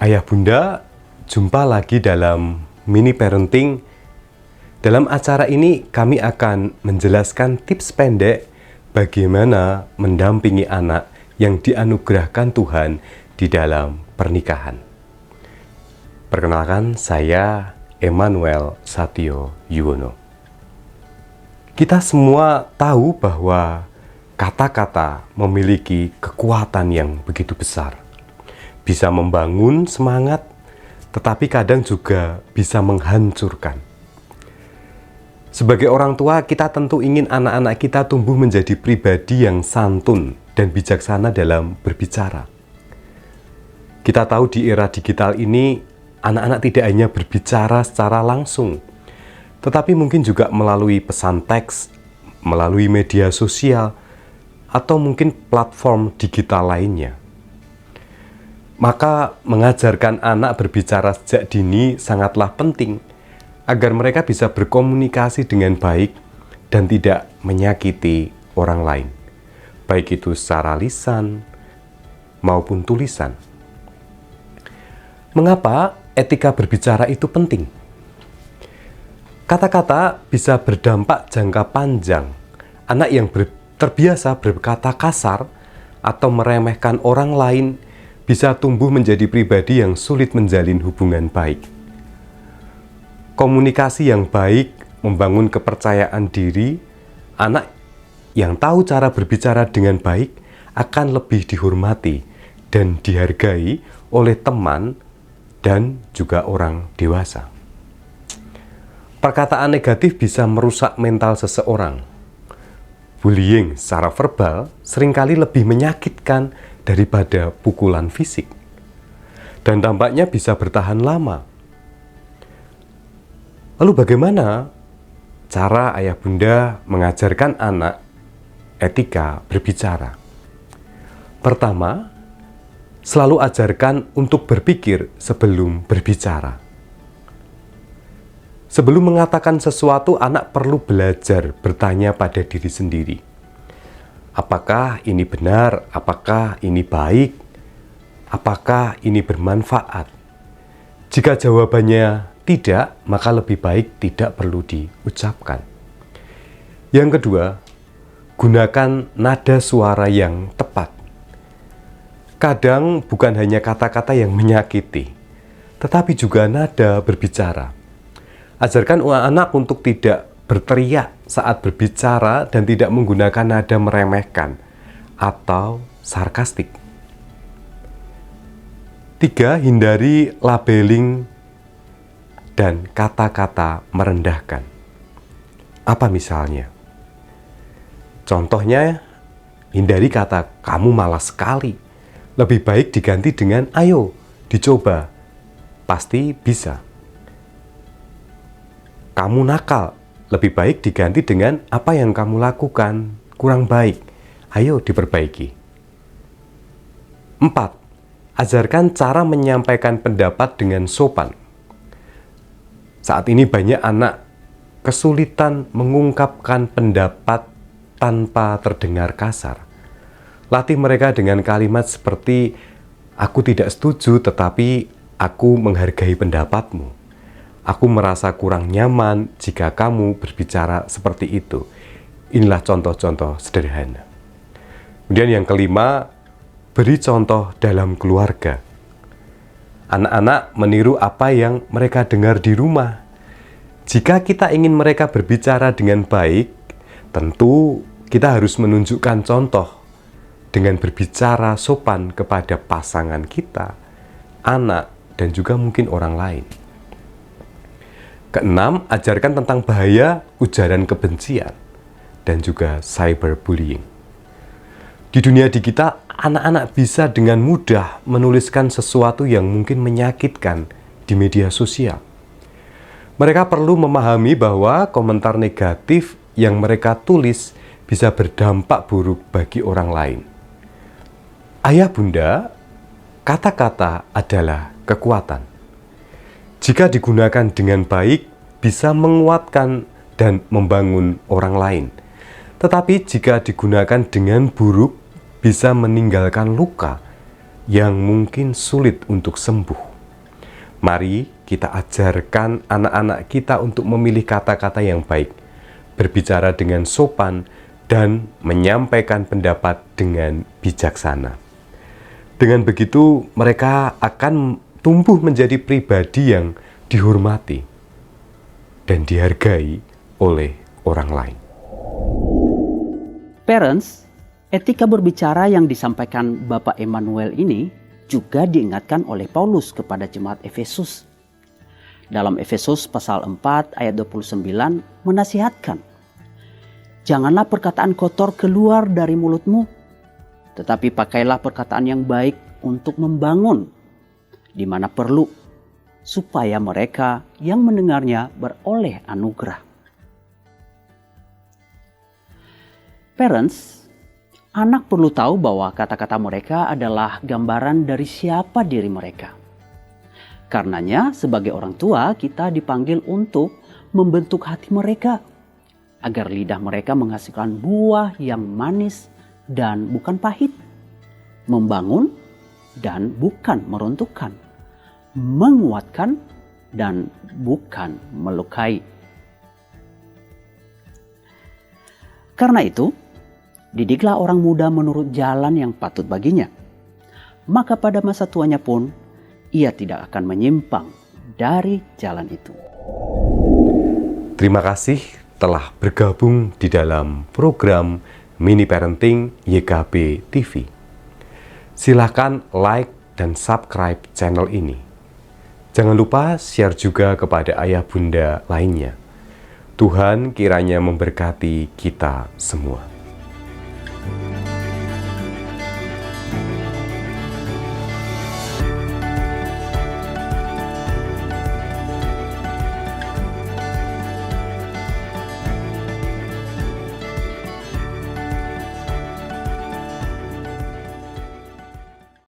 Ayah Bunda, jumpa lagi dalam mini parenting. Dalam acara ini kami akan menjelaskan tips pendek bagaimana mendampingi anak yang dianugerahkan Tuhan di dalam pernikahan. Perkenalkan, saya Emmanuel Satyo Yuwono. Kita semua tahu bahwa kata-kata memiliki kekuatan yang begitu besar. Bisa membangun semangat, tetapi kadang juga bisa menghancurkan. Sebagai orang tua, kita tentu ingin anak-anak kita tumbuh menjadi pribadi yang santun dan bijaksana dalam berbicara. Kita tahu di era digital ini, anak-anak tidak hanya berbicara secara langsung, tetapi mungkin juga melalui pesan teks, melalui media sosial, atau mungkin platform digital lainnya. Maka mengajarkan anak berbicara sejak dini sangatlah penting agar mereka bisa berkomunikasi dengan baik dan tidak menyakiti orang lain, baik itu secara lisan maupun tulisan. Mengapa etika berbicara itu penting? Kata-kata bisa berdampak jangka panjang. Anak yang terbiasa berkata kasar atau meremehkan orang lain bisa tumbuh menjadi pribadi yang sulit menjalin hubungan baik. Komunikasi yang baik membangun kepercayaan diri. Anak yang tahu cara berbicara dengan baik akan lebih dihormati dan dihargai oleh teman dan juga orang dewasa. Perkataan negatif bisa merusak mental seseorang. Bullying secara verbal seringkali lebih menyakitkan daripada pukulan fisik, dan dampaknya bisa bertahan lama. Lalu bagaimana cara ayah bunda mengajarkan anak etika berbicara? Pertama, selalu ajarkan untuk berpikir sebelum berbicara. Sebelum mengatakan sesuatu, anak perlu belajar bertanya pada diri sendiri. Apakah ini benar? Apakah ini baik? Apakah ini bermanfaat? Jika jawabannya tidak, maka lebih baik tidak perlu diucapkan. Yang kedua, gunakan nada suara yang tepat. Kadang bukan hanya kata-kata yang menyakiti, tetapi juga nada berbicara. Ajarkan anak untuk tidak berteriak saat berbicara dan tidak menggunakan nada meremehkan atau sarkastik. 3. Hindari labeling dan kata-kata merendahkan. Apa misalnya? Contohnya, hindari kata "kamu malas sekali". Lebih baik diganti dengan "ayo, dicoba, pasti bisa". Kamu nakal, lebih baik diganti dengan "apa yang kamu lakukan kurang baik, ayo diperbaiki". 4. Ajarkan cara menyampaikan pendapat dengan sopan. Saat ini banyak anak kesulitan mengungkapkan pendapat tanpa terdengar kasar. Latih mereka dengan kalimat seperti "aku tidak setuju, tetapi aku menghargai pendapatmu. Aku merasa kurang nyaman jika kamu berbicara seperti itu". Inilah contoh-contoh sederhana. Kemudian yang kelima, beri contoh dalam keluarga. Anak-anak meniru apa yang mereka dengar di rumah. Jika kita ingin mereka berbicara dengan baik, tentu kita harus menunjukkan contoh dengan berbicara sopan kepada pasangan kita, anak, dan juga mungkin orang lain. Keenam, ajarkan tentang bahaya ujaran kebencian dan juga cyberbullying. Di dunia digital, anak-anak bisa dengan mudah menuliskan sesuatu yang mungkin menyakitkan di media sosial. Mereka perlu memahami bahwa komentar negatif yang mereka tulis bisa berdampak buruk bagi orang lain. Ayah bunda, kata-kata adalah kekuatan. Jika digunakan dengan baik, bisa menguatkan dan membangun orang lain. Tetapi jika digunakan dengan buruk, bisa meninggalkan luka yang mungkin sulit untuk sembuh. Mari kita ajarkan anak-anak kita untuk memilih kata-kata yang baik, berbicara dengan sopan, dan menyampaikan pendapat dengan bijaksana. Dengan begitu, mereka akan tumbuh menjadi pribadi yang dihormati dan dihargai oleh orang lain. Parents, etika berbicara yang disampaikan Bapak Emmanuel ini juga diingatkan oleh Paulus kepada jemaat Efesus. Dalam Efesus pasal 4 ayat 29 menasihatkan, "Janganlah perkataan kotor keluar dari mulutmu, tetapi pakailah perkataan yang baik untuk membangun di mana perlu, supaya mereka yang mendengarnya beroleh anugerah." Parents, anak perlu tahu bahwa kata-kata mereka adalah gambaran dari siapa diri mereka. Karenanya, sebagai orang tua, kita dipanggil untuk membentuk hati mereka, agar lidah mereka menghasilkan buah yang manis dan bukan pahit, membangun dan bukan meruntuhkan, menguatkan dan bukan melukai. Karena itu, didiklah orang muda menurut jalan yang patut baginya. Maka pada masa tuanya pun, ia tidak akan menyimpang dari jalan itu. Terima kasih telah bergabung di dalam program Mini Parenting YKB TV. Silakan like dan subscribe channel ini. Jangan lupa share juga kepada ayah bunda lainnya. Tuhan kiranya memberkati kita semua.